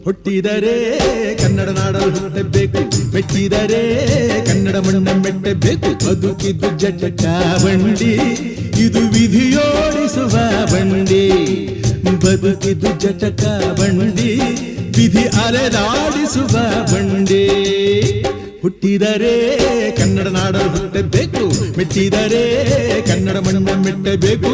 ಹುಟ್ಟಿದರೆ ಕನ್ನಡ ನಾಡಲು ಹುಟ್ಟಬೇಕು, ಮೆಟ್ಟಿದರೆ ಕನ್ನಡ ಮಣ್ಣ ಮೆಟ್ಟಬೇಕು. ಬದುಕಿದ್ದು ಜಟಕ ಬಂಡಿ, ಇದು ವಿಧಿಯೋಡಿಸುವ ಬಂಡಿ. ಬದುಕಿದ್ದು ಜಟಕ ಬಂಡಿ, ವಿಧಿ ಅಲೆದಾಡಿಸುವ ಬಂಡಿ. ಹುಟ್ಟಿದರೆ ಕನ್ನಡ ನಾಡಲು ಹುಟ್ಟಬೇಕು, ಮೆಟ್ಟಿದರೆ ಕನ್ನಡ ಮಣ್ಣ ಮೆಟ್ಟಬೇಕು.